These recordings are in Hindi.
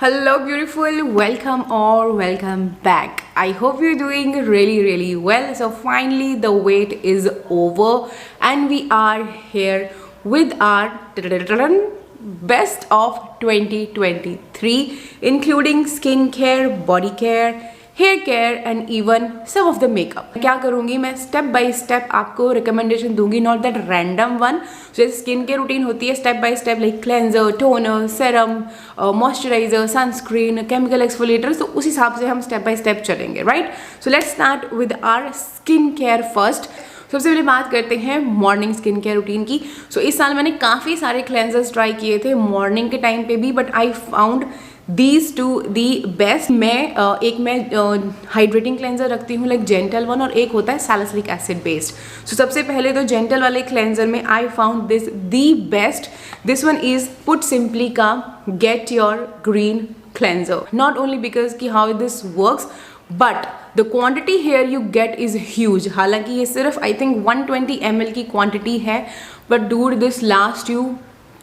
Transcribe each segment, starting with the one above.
Hello beautiful, welcome or welcome back. I hope you're doing really well. So finally the wait is over and we are here with our best of 2023, including skincare, body care, hair care and even सब ऑफ द मेकअप. क्या करूंगी मैं स्टेप बाय स्टेप आपको रिकमेंडेशन दूंगी, नॉट दैट रैंडम वन. जैसे स्किन केयर रूटीन होती है step by step, like cleanser, toner, serum, moisturiser, sunscreen, chemical exfoliator. तो उस हिसाब से हम स्टेप बाय स्टेप चलेंगे, right. So let's start with our skin care first. सबसे पहले बात करते हैं मॉर्निंग स्किन केयर रूटीन की. सो इस साल मैंने काफ़ी सारे क्लेंजर्स ट्राई किए थे मॉर्निंग के टाइम पे भी, but I found these two the best. मैं हाइड्रेटिंग क्लेंजर रखती हूँ लाइक जेंटल वन, और एक होता है सैलिसिलिक एसिड बेस्ड. सो सबसे पहले तो जेंटल वाले क्लेंजर में I found this the best. This one is put simply का get your green cleanser. Not only because कि how this works, but the quantity here you get is huge. हालांकि ये सिर्फ आई थिंक 120 ml की क्वांटिटी है, but dude this last you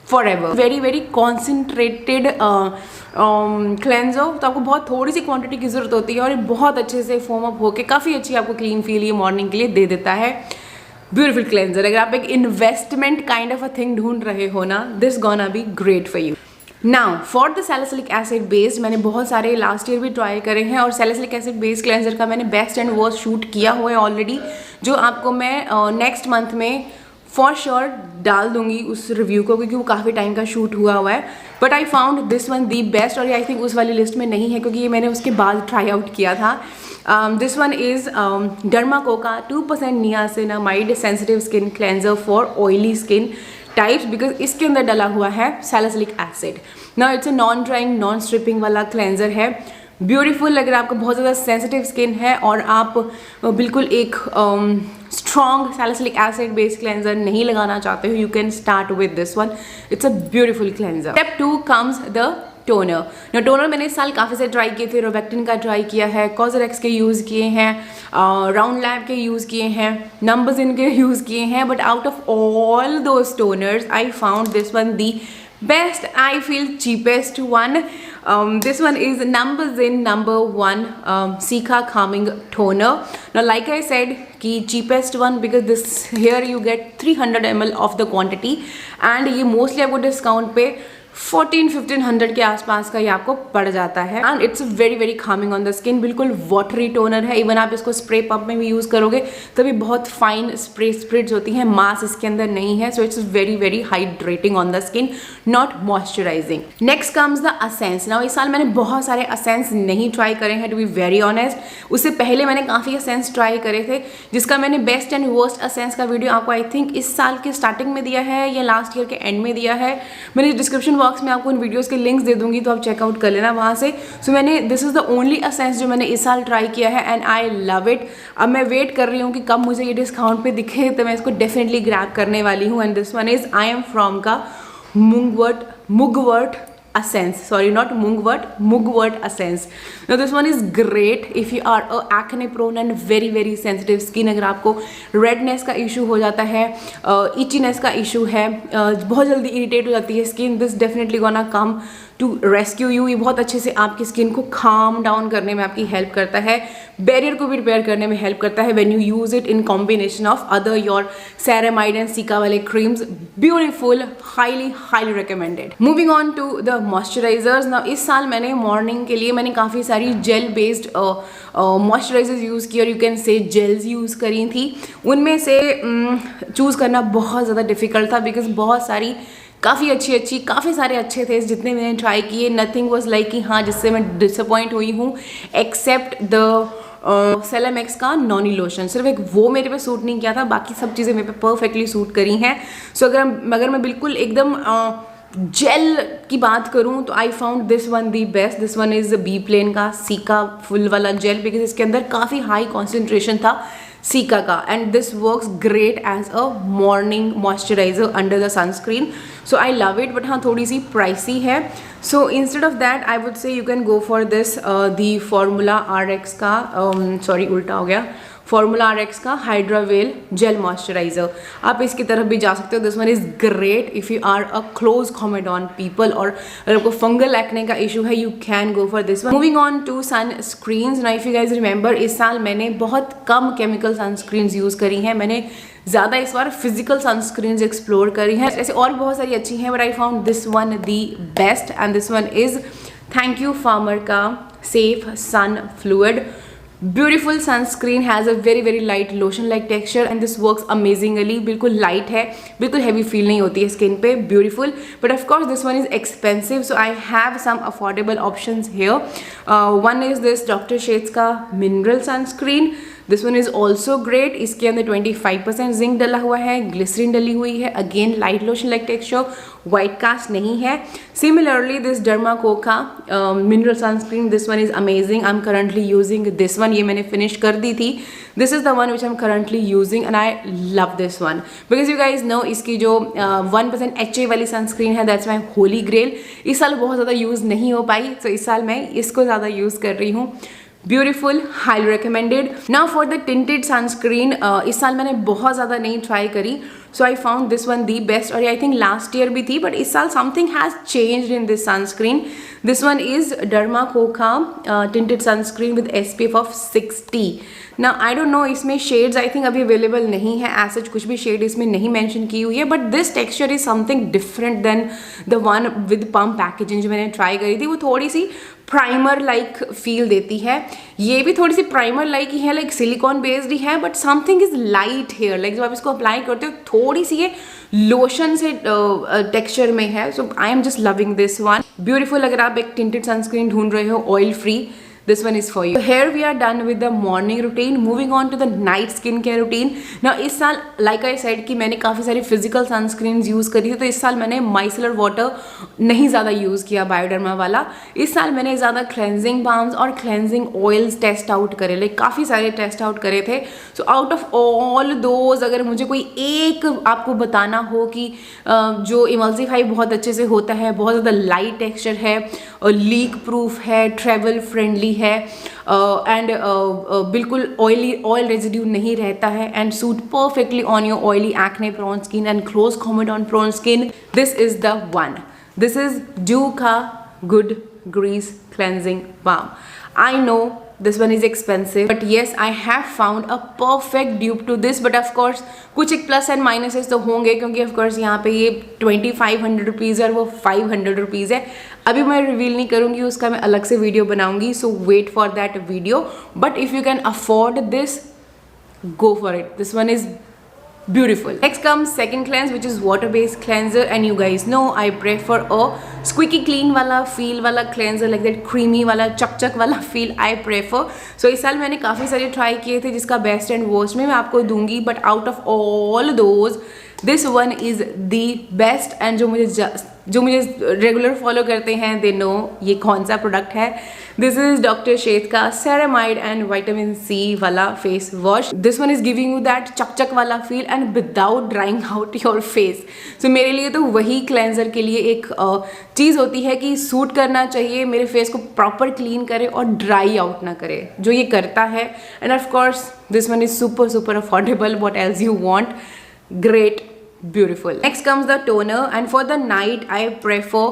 forever. Very concentrated cleanser. तो आपको बहुत थोड़ी सी क्वांटिटी की जरूरत होती है और ये बहुत अच्छे से फॉर्म अप होकर काफ़ी अच्छी आपको क्लीन फील ये मॉर्निंग के लिए दे देता है. Beautiful cleanser. अगर आप एक investment kind of a thing ढूंढ रहे हो ना, this gonna be great for you. Now for the salicylic acid based मैंने बहुत सारे लास्ट ईयर भी ट्राई करे हैं, और सैलिसिलिक एसिड बेस्ड क्लेंजर का मैंने बेस्ट एंड वर्स्ट शूट किया हुआ है ऑलरेडी, जो आपको मैं नेक्स्ट मंथ में फॉर श्योर डाल दूंगी उस रिव्यू को, क्योंकि वो काफ़ी टाइम का शूट हुआ है. But I found this one the best, और आई थिंक उस वाली लिस्ट में नहीं है क्योंकि ये मैंने उसके बाद ट्राई आउट किया था. दिस वन इज डर्माकोका 2% niacinamide sensitive skin cleanser for oily skin types, because इसके अंदर डला हुआ है salicylic acid. Now it's a non drying non stripping वाला क्लेंजर है. ब्यूटीफुल. अगर आपको बहुत ज़्यादा सेंसिटिव स्किन है और आप बिल्कुल एक strong salicylic acid based cleanser नहीं लगाना चाहते हो, you can start with this one. It's a beautiful cleanser. Step 2 comes the toner. ना टोनर मैंने इस साल काफ़ी से ट्राई किए थे. रोवेक्टिन का ट्राई किया है, कॉजरेक्स के यूज़ किए हैं, राउंड लैब के यूज़ किए हैं, नंबर्स इनके यूज़ किए हैं, but out of all those toners I found this one the best. I feel cheapest one. This one is number one Sika calming toner. Now like I said कि cheapest one because this here you get 300 ml of the quantity, and ये mostly आपको डिस्काउंट पे 1400-1500 के आसपास का ये आपको पड़ जाता है. And it's very Kameng on the skin. बिल्कुल वाटरी टोनर है. इवन आप इसको स्प्रे पम्प में भी यूज़ करोगे तभी बहुत फाइन स्प्रिट्स होती हैं, मास इसके अंदर नहीं है. So it's very hydrating on the skin, not moisturising. Next comes the असेंस. Now इस साल मैंने बहुत सारे असेंस नहीं ट्राई करे हैं टू बी वेरी ऑनेस्ट. उससे पहले मैंने काफ़ी असेंस ट्राई करे थे, जिसका मैंने बेस्ट एंड वर्स्ट असेंस का वीडियो आपको आई थिंक इस साल के स्टार्टिंग में दिया है या लास्ट ईयर के एंड में दिया है. मैंने डिस्क्रिप्शन बॉक्स में आपको उन वीडियोस के लिंक्स दे दूंगी, तो आप चेकआउट कर लेना वहाँ से. सो मैंने दिस इज़ द ओनली असेंस जो मैंने इस साल ट्राई किया है एंड आई लव इट. अब मैं वेट कर रही हूँ कि कब मुझे ये डिस्काउंट पे दिखे, तो मैं इसको डेफिनेटली ग्रैब करने वाली हूँ. And this one is I am from का mugwort Essence, sorry, not mugwort essence. Now this one is great if you are a acne prone and very sensitive skin. अगर आपको redness का issue हो जाता है, itchiness का issue है, बहुत जल्दी irritate हो जाती है skin, this definitely gonna come to rescue you. ये बहुत अच्छे से आपकी स्किन को calm down करने में आपकी हेल्प करता है, बैरियर को भी रिपेयर करने में हेल्प करता है when you use it in combination of other your ceramide and Sika वाले creams. Beautiful, highly recommended. Moving on to the moisturizers. Now इस साल मैंने मॉर्निंग के लिए मैंने काफ़ी सारी जेल बेस्ड मॉइस्चराइजर्स यूज़ की, और you can say gels use करी थी. उनमें से चूज़ करना बहुत ज़्यादा डिफिकल्ट था, बिकॉज बहुत सारी काफ़ी अच्छी काफ़ी सारे अच्छे थे जितने मैंने ट्राई किए. नथिंग वॉज लाइक कि हाँ जिससे मैं डिसअपॉइंट हुई हूँ, एक्सेप्ट द सेलेमेक्स का नॉनी लोशन. सिर्फ एक वो मेरे पे सूट नहीं किया था, बाकी सब चीज़ें मेरे पे परफेक्टली सूट करी हैं. सो अगर मैं बिल्कुल एकदम जेल की बात करूं तो I found this one the best. This one is Beplain का सीका फुल वाला जेल, बिकॉज इसके अंदर काफ़ी हाई कॉन्सेंट्रेशन था सीका का, and this works great as a morning moisturiser under the sunscreen. So I love it, but हाँ थोड़ी सी प्राइसी है. So instead of that I would say you can go for this the formula RX का, सॉरी उल्टा हो गया, फॉर्मूला RX का हाइड्रावेल जेल मॉइस्चराइजर। आप इसकी तरफ भी जा सकते हो। This one is great if you are a close comedone people, और अगर आपको फंगल एक्ने का इशू है, you can go for this one. Moving on to sun screens. Now if you guys remember, इस साल मैंने बहुत कम केमिकल सनस्क्रीन्स यूज़ करी हैं। मैंने ज़्यादा इस बार फिजिकल सनस्क्रीन्स एक्सप्लोर करी हैं। ऐसे और बहुत सारी अच्छी हैं, but I found this one the best, and this one is thank you farmer का safe sun fluid. Beautiful sunscreen, has a very light lotion like texture, and this works amazingly. बिल्कुल लाइट है, बिल्कुल हैवी फील नहीं होती है स्किन पे, beautiful. But of course this one is expensive, so I have some affordable options here. One is this doctor Sheth's का mineral sunscreen. This one is also great. इसके अंदर 25% जिंक डला हुआ है, ग्लिसरीन डली हुई है, again light lotion like texture, white cast नहीं है। सिमिलरली दिस डर्माको का mineral sunscreen, this one is amazing. I am currently using this one, ये मैंने फिनिश कर दी थी। This is the one which I am currently using, and I love this one because you guys know इसकी जो 1% HA वाली सनस्क्रीन है, दैट्स माई होली ग्रेल। इस साल बहुत ज़्यादा यूज़ नहीं हो पाई, तो इस साल मैं इसको ज़्यादा यूज़ कर रही हूँ। Beautiful, highly recommended. Now for the tinted sunscreen, इस साल मैंने बहुत ज़्यादा नहीं ट्राई करी, so I found this one the best. और आई थिंक लास्ट ईयर भी थी, बट इस साल something has changed in this sunscreen. This one is Derma Co का tinted sunscreen with SPF of 60। ना आई डोंट नो इसमें शेड्स आई थिंक अभी अवेलेबल नहीं है, एज सच कुछ भी शेड इसमें नहीं मेंशन की हुई है, but this texture is something different than the one with pump packaging जो मैंने ट्राई करी थी। वो थोड़ी सी प्राइमर लाइक फील देती है, ये भी थोड़ी सी प्राइमर लाइक ही है, लाइक सिलिकॉन बेस्ड ही है, but something is light hair, like जब आप इसको अप्लाई करते हो थोड़ी सी ये लोशन से टेक्सचर में है। So I am just loving this one, beautiful. अगर आप एक टिंटेड सनस्क्रीन ढूंढ रहे हो oil free, this one is for you. So here we are done with the morning routine. Moving on to the night skincare routine. Now इस साल like I said कि मैंने काफ़ी सारी physical sunscreens यूज़ करी थी, तो इस साल मैंने micellar water नहीं ज़्यादा यूज़ किया बायोडर्मा वाला। इस साल मैंने ज़्यादा cleansing balms और cleansing oils टेस्ट आउट करे, लाइक काफ़ी सारे टेस्ट आउट करे थे। So out of all those अगर मुझे कोई एक आपको बताना हो कि जो इमल्सिफाई बहुत अच्छे से होता है, बहुत ज़्यादा लाइट टेक्सचर है, लीक प्रूफ है, ट्रेवल फ्रेंडली है, एंड बिल्कुल ऑयल रेजिड्यू नहीं रहता है, and suit perfectly on your oily acne prone skin and close comedone prone skin, this is the one. This is dew का good grease cleansing balm. I know this one is expensive, but yes, I have found a perfect dupe to this, but of course कुछ एक प्लस एंड माइनसेस तो होंगे, क्योंकि ऑफ कोर्स यहाँ पे ये 2500 रुपीज़ और वो 500 रुपीज़ है। अभी मैं रिवील नहीं करूँगी, उसका मैं अलग से वीडियो बनाऊँगी, so wait for that video. But if you can afford this, go for it. This one is beautiful. Next comes second cleanse, which is water based cleanser, and you guys know I prefer a squeaky clean वाला feel वाला cleanser, like that creamy वाला चक वाला feel I prefer. So इस साल मैंने काफ़ी सारे ट्राई किए थे, जिसका बेस्ट एंड वर्स्ट में मैं आपको दूंगी, but out of all those this one is the best. And जो मुझे रेगुलर फॉलो करते हैं, दे नो ये कौन सा प्रोडक्ट है। दिस इज डॉक्टर शेथ का सेरामाइड एंड विटामिन C वाला face wash. This one is giving you that चक वाला feel and without drying out your face. So मेरे लिए तो वही क्लेंजर के लिए एक चीज़ होती है कि सूट करना चाहिए, मेरे फेस को प्रॉपर क्लीन करे और ड्राई आउट ना करे, जो ये करता है। End of course this one is super affordable, what else you want, great, beautiful. Next comes the toner, and for the night I prefer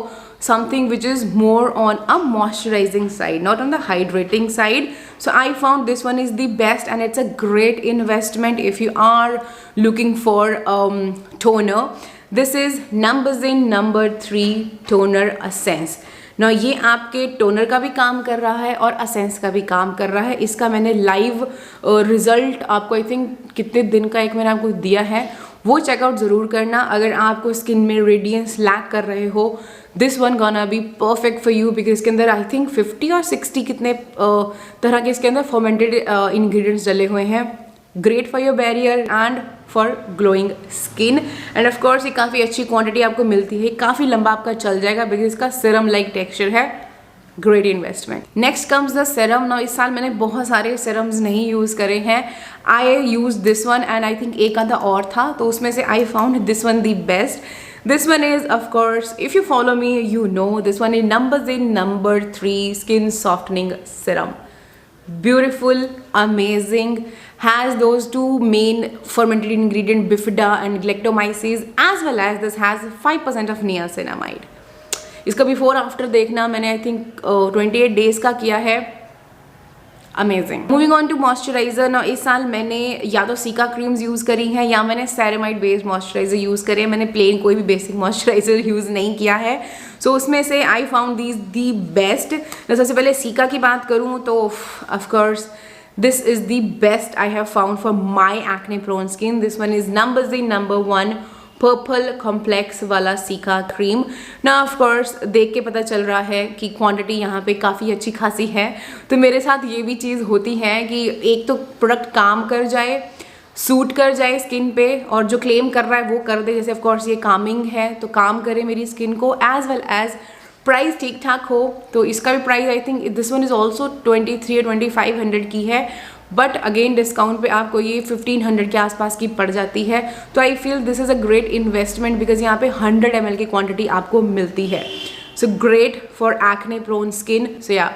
something which is more on a moisturizing side, not on the hydrating side. So I found this one is the best, and it's a great investment if you are looking for toner. This is Numbuzin number 3 toner essence. ना ये आपके टोनर का भी काम कर रहा है और असेंस का भी काम कर रहा है। इसका मैंने लाइव रिजल्ट आपको आई थिंक कितने दिन का एक मैंने आपको दिया है, वो चेकआउट ज़रूर करना। अगर आपको स्किन में रेडियंस लैक कर रहे हो, this one gonna be perfect for you, because इसके अंदर आई थिंक 50 और 60 कितने तरह के इसके अंदर फर्मेंटेड इंग्रेडिएंट्स डले हुए हैं। Great for your barrier and for glowing skin, end of course ये काफ़ी अच्छी क्वांटिटी आपको मिलती है, काफ़ी लंबा आपका चल जाएगा बिकॉज इसका सीरम लाइक टेक्सचर है। Great investment. Next comes the serum. ना इस साल मैंने बहुत सारे सीरम्स नहीं यूज़ करे हैं, I use this one and I think एक आधा और था, तो उसमें से I found this one the best. This one is, of course, if you follow me, you know this one is Numbuzin number 3 Skin Softening Serum. Beautiful, amazing, has those two main fermented ingredient bifida and galactomyces, as well as this has 5% of niacinamide. इसका बिफोर आफ्टर देखना, मैंने आई थिंक 28 डेज का किया है. Amazing. Moving on to moisturiser. ना इस साल मैंने या तो सीका क्रीम्स यूज़ करी हैं या मैंने सेरेमाइड बेस्ड मॉइस्चराइजर यूज़ करे हैं. मैंने प्लेन कोई भी बेसिक मॉइस्चराइजर यूज़ नहीं किया है. सो उसमें से I found these the best. सबसे पहले सीका की बात करूँ तो of course this is the best I have found for my acne prone skin. This one is number 1 purple complex वाला सीका क्रीम. ना ऑफ कोर्स देख के पता चल रहा है कि क्वांटिटी यहाँ पे काफ़ी अच्छी खासी है. तो मेरे साथ ये भी चीज़ होती है कि एक तो प्रोडक्ट काम कर जाए, सूट कर जाए स्किन पे, और जो क्लेम कर रहा है वो कर दे. जैसे ऑफ कोर्स ये कामिंग है तो काम करे मेरी स्किन को, एज वेल एज प्राइस ठीक ठाक हो. तो इसका भी price I think this one is also 23 or 2500 की है. बट अगेन डिस्काउंट पे आपको ये 1500 के आसपास की पड़ जाती है. तो I feel this is a great investment because यहाँ पे 100 ml की क्वांटिटी आपको मिलती है. So great for acne prone skin. So yeah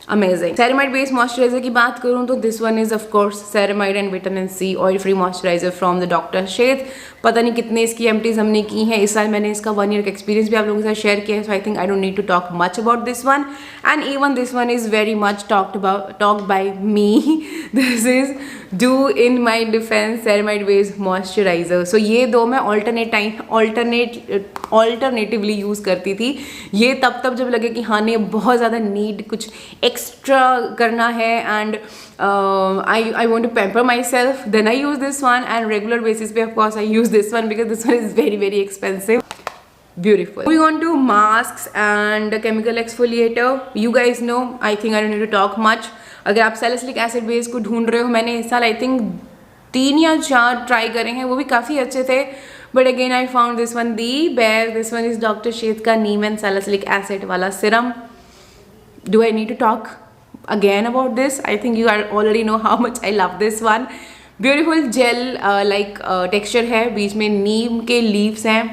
amazing. Ceramide based moisturiser की बात करूँ तो this one is of course ceramide and vitamin C oil free moisturiser from the doctor Sheth. पता नहीं कितने इसकी एमटीज हमने की हैं. इस साल मैंने इसका 1 year का एक्सपीरियंस भी आप लोगों के साथ शेयर किया है. So I think I don't need to talk much about this one. And even this one is very much talked by me. This is do in my defence ceramide based moisturiser. So ये दो मैं ऑल्टरनेटिवली यूज़ करती थी. ये तब जब लगे कि हाँ नहीं बहुत ज़्यादा नीड कुछ एक्स्ट्रा करना है and I want to pamper myself, then I use this one, and regular basis पे of course I use this one because this one is very expensive. Beautiful. Moving on to masks and chemical exfoliator. You guys know, I think I don't need to talk much. अगर आप सैलिसिलिक एसिड बेस को ढूंढ रहे हो, मैंने इस साल आई थिंक 3 या 4 ट्राई करे हैं, वो भी काफ़ी अच्छे थे. But again I found this one the best. This one is doctor Sheth का नीम एंड सैलिसिलिक एसिड वाला Siram. Do I need to talk again about this? I think you already know how much I love this one. Beautiful gel like texture है, बीच में नीम के leaves हैं.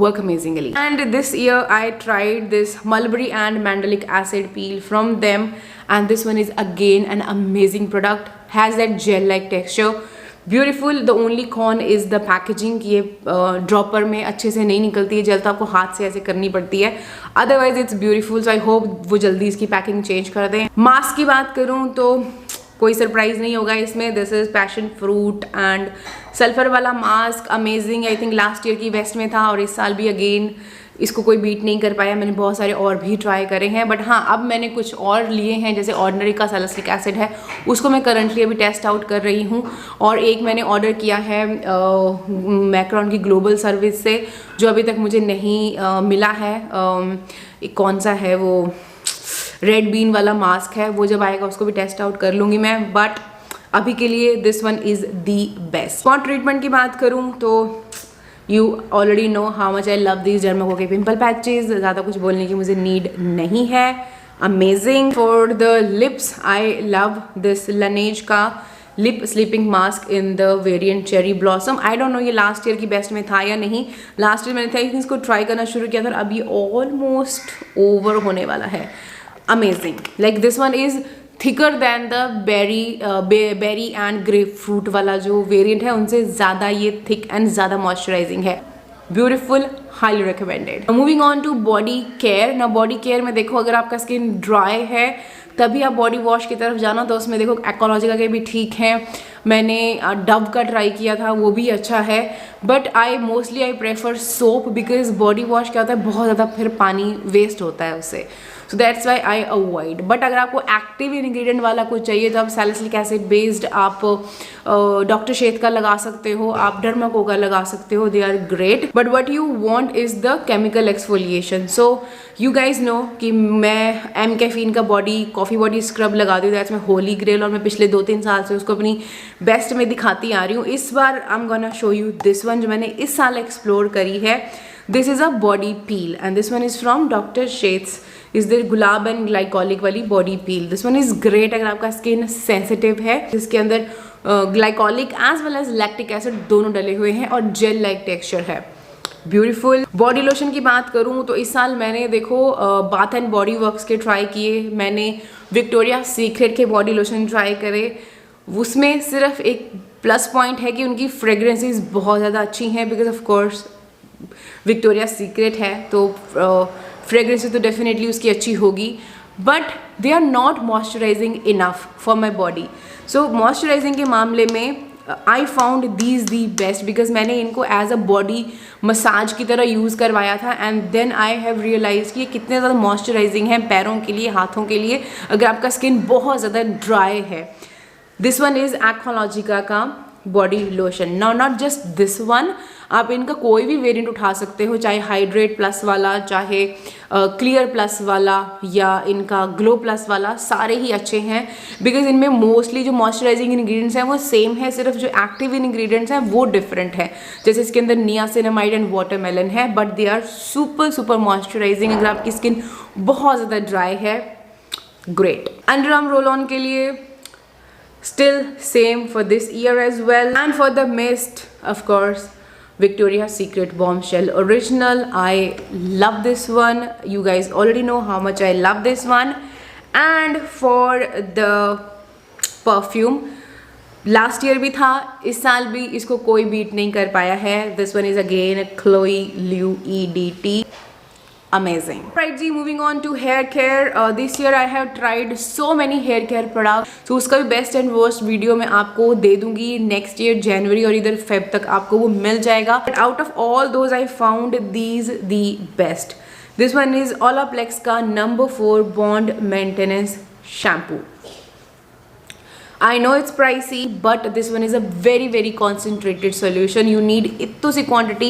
Work amazingly. And this year I tried this mulberry and mandelic acid peel from them, and this one is again an amazing product. Has that gel like texture. Beautiful. The only con is the packaging. ये ड्रॉपर में अच्छे से नहीं निकलती है जेल, तो आपको हाथ से ऐसे करनी पड़ती है. Otherwise it's beautiful. So I hope वो जल्दी इसकी पैकिंग चेंज कर दें. मास्क की बात करूँ तो कोई सरप्राइज नहीं होगा इसमें. This is passion fruit and sulphur वाला mask. Amazing. I think last year की वेस्ट में था और इस साल भी अगेन इसको कोई बीट नहीं कर पाया. मैंने बहुत सारे और भी ट्राई करे हैं, बट हाँ अब मैंने कुछ और लिए हैं. जैसे ऑर्डिनरी का सैलिसिलिक एसिड है, उसको मैं करंटली अभी टेस्ट आउट कर रही हूँ. और एक मैंने ऑर्डर किया है मैक्रॉन की ग्लोबल सर्विस से, जो अभी तक मुझे नहीं मिला है. एक कौन सा है वो रेड बीन वाला मास्क है, वो जब आएगा उसको भी टेस्ट आउट कर लूँगी मैं. बट अभी के लिए this one is the best. Spot treatment की बात करूँ तो You already know how much I love these Derma के पिम्पल पैचेज. ज़्यादा कुछ बोलने की मुझे नीड नहीं है. Amazing. For the lips I love this Laneige का lip sleeping mask in the variant cherry blossom. I don't no ये लास्ट ईयर की बेस्ट में था या नहीं. लास्ट ईयर मैंने था इसको ट्राई करना शुरू किया था और अब ये ऑलमोस्ट ओवर होने वाला है. Amazing. Like this one is thicker than the berry and grapefruit वाला जो वेरिएंट है, उनसे ज़्यादा ये थिक एंड ज़्यादा मॉइस्चराइजिंग है. Beautiful. Highly recommended. Moving on to body care. ना बॉडी केयर में देखो, अगर आपका स्किन ड्राई है तभी आप बॉडी वॉश की तरफ जाना. तो उसमें देखो एक्वालॉजिका के भी ठीक हैं. मैंने डव का ट्राई किया था, वो भी अच्छा है. But I prefer soap because body wash क्या होता है, बहुत ज़्यादा फिर पानी वेस्ट होता है उससे. So that's why I avoid. But अगर आपको एक्टिव इंग्रेडिएंट वाला कुछ चाहिए तो आप सैलिसिलिक एसिड बेस्ड आप डॉक्टर शेथ का लगा सकते हो, आप डर्माको का लगा सकते हो. They are great. But what you want is the chemical exfoliation. So you guys know कि मैं एम कैफीन का कॉफ़ी बॉडी स्क्रब लगाती हूँ. दैट्स माई होली ग्रेल, और मैं पिछले 2-3 साल से उसको अपनी बेस्ट में दिखाती आ रही हूँ. इस बार I am gonna show you this one जो मैंने इस साल एक्सप्लोर करी है. This is a body peel and this one is from doctor Sheth's. Is their gulab and glycolic वाली body peel. This one is great अगर आपका स्किन सेंसिटिव है, जिसके अंदर glycolic as well as lactic acid दोनों डले हुए हैं और जेल लाइक टेक्सचर है. ब्यूटीफुल. बॉडी लोशन की बात करूँ तो इस साल मैंने देखो बाथ एंड बॉडी वर्क्स के ट्राई किए. मैंने विक्टोरिया सीक्रेट के बॉडी लोशन ट्राई करे. उसमें सिर्फ एक प्लस पॉइंट है कि उनकी फ्रेगरेंसेस बहुत ज़्यादा अच्छी हैं, because of course Victoria's Secret है तो फ्रेगरेंसेस तो डेफिनेटली उसकी अच्छी होगी, but they are not moisturising enough for my body. So moisturising के मामले में I found these the best, because मैंने इनको एज अ बॉडी मसाज की तरह यूज़ करवाया था and then I have realise कि ये कितने ज़्यादा मॉइस्चराइजिंग है पैरों के लिए, हाथों के लिए, अगर आपका स्किन बहुत ज़्यादा ड्राई है. दिस वन इज़ एक्वालॉजिका का body lotion. Now not just this one, आप इनका कोई भी वेरिएंट उठा सकते हो, चाहे हाइड्रेट प्लस वाला, चाहे क्लियर प्लस वाला, या इनका ग्लो प्लस वाला, सारे ही अच्छे हैं बिकॉज इनमें मोस्टली जो मॉइस्चराइजिंग इंग्रेडिएंट्स हैं वो सेम है, सिर्फ जो एक्टिव इंग्रेडिएंट्स हैं वो डिफरेंट है. जैसे इसके अंदर नियासिनामाइड एंड वाटरमेलन है, but they are super super moisturising. अगर आपकी स्किन बहुत ज़्यादा ड्राई है, great. Underarm roll on के लिए still same for this year as well. And for the mist, of course, Victoria's Secret Bombshell Original. I love this one. You guys already know how much I love this one. And for the perfume, last year भी था, इस साल भी इसको कोई बीट नहीं कर पाया है. This one is again Chloe Liu EDT. Amazing. Right जी, moving on to hair care. This year I have tried so many hair care products. तो उसका भी बेस्ट एंड वर्स्ट वीडियो मैं आपको दे दूंगी नेक्स्ट ईयर जनवरी और इधर फेब तक आपको वो मिल जाएगा. But out of all those I found these the best. This one is Olaplex का number 4 bond maintenance shampoo. I know it's pricey, but this one is a very very concentrated solution. You need itto si quantity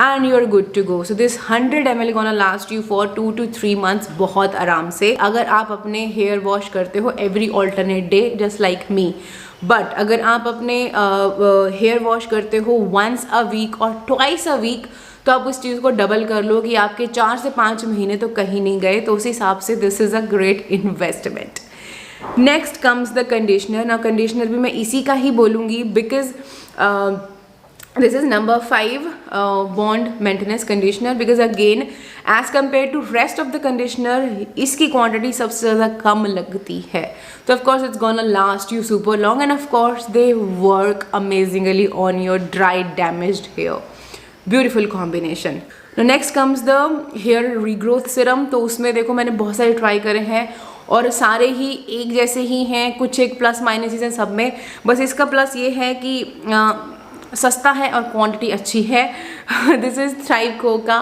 and you're good to go. So this 100 ml gonna last you for 2 to 3 months बहुत आराम से, अगर आप अपने हेयर वॉश करते हो every alternate day just like me. But अगर आप अपने हेयर वॉश करते हो once a week और twice a week, तो आप उस चीज़ को डबल कर लो कि आपके 4 से 5 महीने तो कहीं नहीं गए. तो उस हिसाब से this is a great investment. Next comes the conditioner. ना कंडीशनर भी मैं इसी का ही बोलूँगी because this is number 5 bond maintenance conditioner, because again as compare to rest of the conditioner इसकी क्वांटिटी सबसे ज़्यादा कम लगती है. तो of course it's gonna last you super long and of course they work amazingly on your dry damaged hair. Beautiful combination. Next comes the hair regrowth Siram. तो उसमें देखो मैंने बहुत सारे ट्राई करे हैं और सारे ही एक जैसे ही हैं, कुछ एक प्लस माइनस हैं सब में. बस इसका प्लस ये है कि सस्ता है और क्वांटिटी अच्छी है. दिस इज़ थ्राइव को का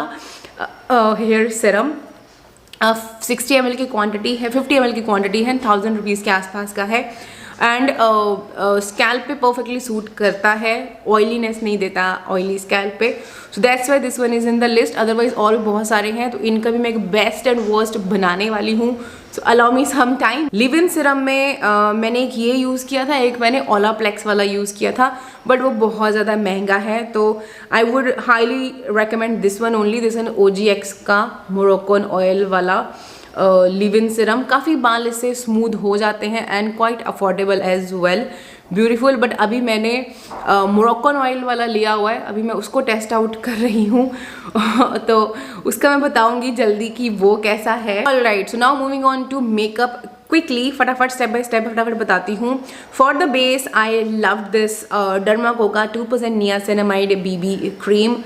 हेयर सिरम. 60 ml की क्वांटिटी है, 50 ml की क्वांटिटी है, 1000 रुपीज़ के आसपास का है. एंड स्कैल्प पे परफेक्टली सूट करता है, ऑयलीनेस नहीं देता ऑयली स्कैल्प पे. So that's why this one is in the list. Otherwise और भी बहुत सारे हैं, तो इनका भी मैं एक बेस्ट एंड वर्स्ट बनाने वाली हूँ. So allow me some time. Leave in serum में मैंने एक ये यूज़ किया था, एक मैंने Olaplex वाला यूज़ किया था, बट वो बहुत ज़्यादा महंगा है. तो I would highly recommend this one only. This one OGX का मोरक्कन ऑयल वाला लिव इन सिरम. काफ़ी बाल इससे स्मूथ हो जाते हैं and quite affordable as well. Beautiful. But अभी मैंने मोरक्कन ऑयल वाला लिया हुआ है, अभी मैं उसको टेस्ट आउट कर रही हूँ. तो उसका मैं बताऊँगी जल्दी कि वो कैसा है. Alright, so now moving on to makeup quickly. फटाफट स्टेप बाय स्टेप फटाफट बताती हूँ. For the base I love this Dermaco का 2% niacinamide BB cream.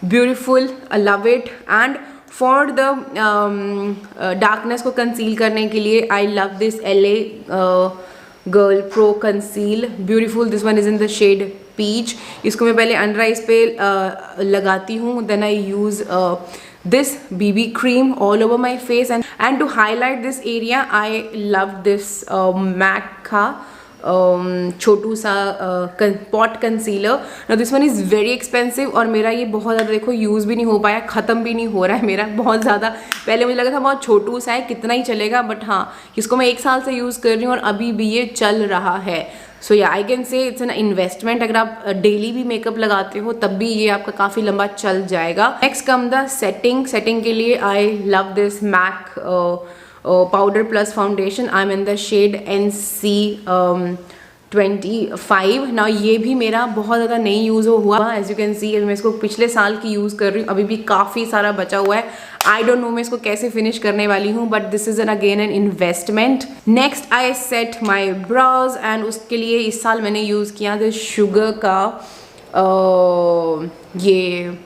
Beautiful, I love it. And for the darkness को कंसील करने के लिए I love this LA girl pro conceal. Beautiful. This one is in the shade peach. इसको मैं पहले अंडर आइज पे लगाती हूँ, then I use this BB cream all over my face. And to highlight this area I love this MAC का छोटू सा pot concealer. Now this one is very expensive और मेरा ये बहुत ज़्यादा देखो यूज़ भी नहीं हो पाया, ख़त्म भी नहीं हो रहा है मेरा बहुत ज़्यादा. पहले मुझे लगा था बहुत छोटू सा है, कितना ही चलेगा, बट हाँ इसको मैं 1 साल से यूज़ कर रही हूँ और अभी भी ये चल रहा है. सो या I can say it's an investment. अगर आप डेली भी मेकअप लगाते हो तब भी ये आपका काफ़ी लंबा चल जाएगा. नेक्स्ट कम द सेटिंग के लिए I love this MAC powder plus foundation. I am in the shade NC 25 ना। ये भी मेरा बहुत ज़्यादा नहीं यूज़ हुआ, एज यू कैन सी मैं इसको पिछले साल की यूज़ कर रही हूँ, अभी भी काफ़ी सारा बचा हुआ है। आई डोंट नो मैं इसको कैसे फिनिश करने वाली हूँ, but this is again an investment. Next I set my browse, and उसके लिए इस साल मैंने यूज़ किया था शुगर का ये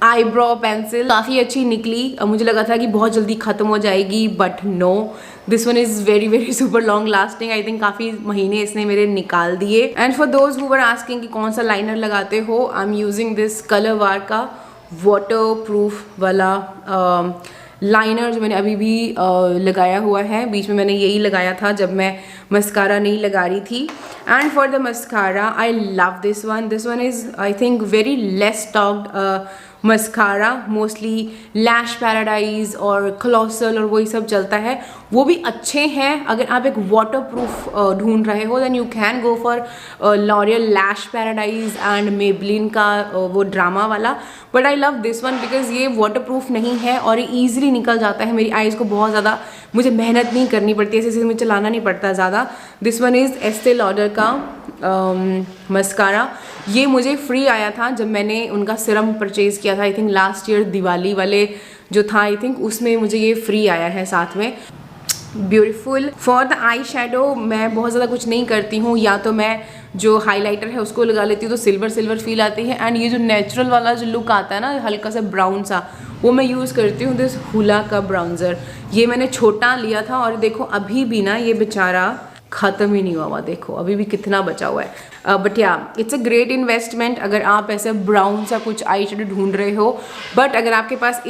आईब्रो पेंसिल। काफ़ी अच्छी निकली, मुझे लगा था कि बहुत जल्दी ख़त्म हो जाएगी, but no, this one is very very super long lasting. I think काफ़ी महीने इसने मेरे निकाल दिए। And for those who were asking कि कौन सा लाइनर लगाते हो, I am using this Colorbar का वाटर प्रूफ वाला लाइनर, जो मैंने अभी भी लगाया हुआ है। बीच में मैंने यही लगाया था जब मैं मस्कारा नहीं लगा रही थी। And for the mascara I love this one is I think very less talked mascara. Mostly lash paradise और क्लॉसल और वही सब चलता है, वो भी अच्छे हैं। अगर आप एक वाटर प्रूफ ढूंढ रहे हो, then you can go for L'Oreal lash paradise and Maybelline का वो ड्रामा वाला। But I love this one because ये वाटर प्रूफ नहीं है और ये ईजिली निकल जाता है। मेरी आइज़ को बहुत ज़्यादा मुझे मेहनत नहीं करनी पड़ती है, ऐसे मुझे चलाना नहीं पड़ता ज़्यादा। दिस वन इज़ एस्टे लॉडर का मस्कारा। ये मुझे फ्री आया था जब मैंने उनका सिरम परचेज़ किया था, आई थिंक लास्ट ईयर दिवाली वाले जो था, आई थिंक उसमें मुझे ये फ्री आया है साथ में। Beautiful. For the eye shadow मैं बहुत ज़्यादा कुछ नहीं करती हूँ, या तो मैं जो हाइलाइटर है उसको लगा लेती हूँ तो सिल्वर सिल्वर फील आती है। एंड ये जो नेचुरल वाला जो लुक आता है ना, हल्का सा ब्राउन सा, वो मैं यूज़ करती हूँ दिस हुला का ब्राउन्जर। ये मैंने छोटा लिया था और देखो अभी भी ना ये बेचारा ख़त्म ही नहीं हुआ, देखो अभी भी कितना बचा हुआ है। बट या इट्स अ ग्रेट इन्वेस्टमेंट अगर आप ऐसे ब्राउन सा कुछ आई शेडो ढूंढ रहे हो। बट अगर आपके पास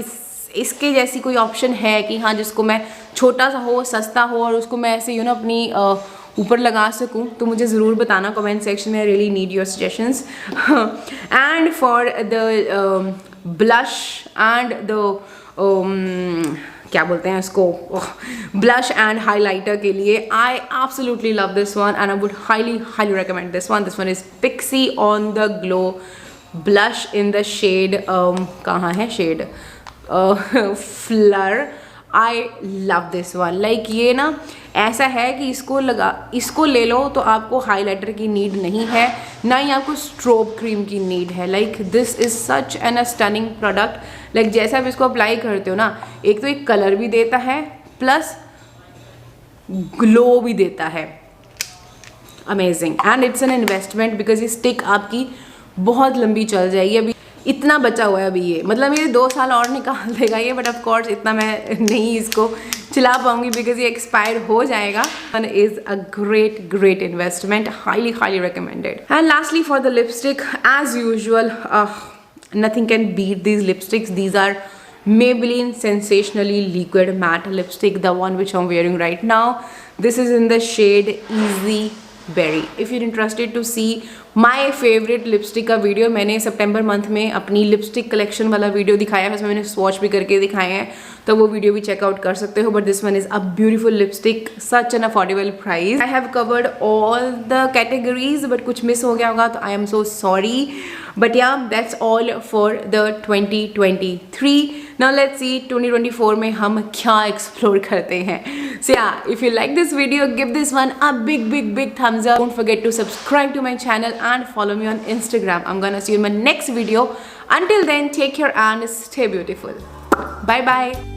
इसके जैसी कोई ऑप्शन है कि हाँ जिसको मैं छोटा सा हो, सस्ता हो और उसको मैं ऐसे अपनी ऊपर लगा सकूं, तो मुझे ज़रूर बताना कमेंट सेक्शन में। I really need your suggestions. And for the blush and the क्या बोलते हैं इसको, ब्लश एंड हाइलाइटर के लिए I absolutely love this one and I would highly recommend this one is Pixi on the glow blush in the shade, कहाँ है shade, Fleur. I love this one. Like ये ना ऐसा है कि इसको ले लो तो आपको हाइलाइटर की नीड नहीं है, ना ही आपको स्ट्रोब क्रीम की नीड है। Like this is such an a stunning product. Like जैसे आप इसको अप्लाई करते हो ना, एक तो एक कलर भी देता है प्लस ग्लो भी देता है। Amazing. And it's an investment because ये स्टिक आपकी बहुत लंबी चल जाएगी। अभी इतना बचा हुआ है, अभी ये मतलब ये 2 साल और निकाल देगा ये, बट ऑफ कोर्स इतना मैं नहीं इसको चला पाऊंगी बिकॉज ये एक्सपायर हो जाएगा। And is a great investment, highly recommended. And lastly for the lipstick, as usual nothing can beat these lipsticks. These are Maybelline Sensationally Liquid Matte Lipstick, the one which I'm wearing right now. This is in the shade Easy Berry. If you're interested to see my favorite lipstick का वीडियो, मैंने सितंबर मंथ में अपनी लिपस्टिक कलेक्शन वाला वीडियो दिखाया है, उसमें मैंने स्वॉच भी करके दिखाए हैं, तो वो वीडियो भी चेकआउट कर सकते हो। But this one is a beautiful lipstick, such an affordable price. I have covered all the categories, but कुछ मिस हो गया होगा तो I am so sorry. But yeah that's all for the 2023। Now let's see 2024 में हम क्या एक्सप्लोर करते हैं। So yeah, if you like this video, give this one a big thumbs up. Don't forget to subscribe to my channel and follow me on Instagram. I'm gonna see you in my next video. Until then, take care and stay beautiful. Bye bye.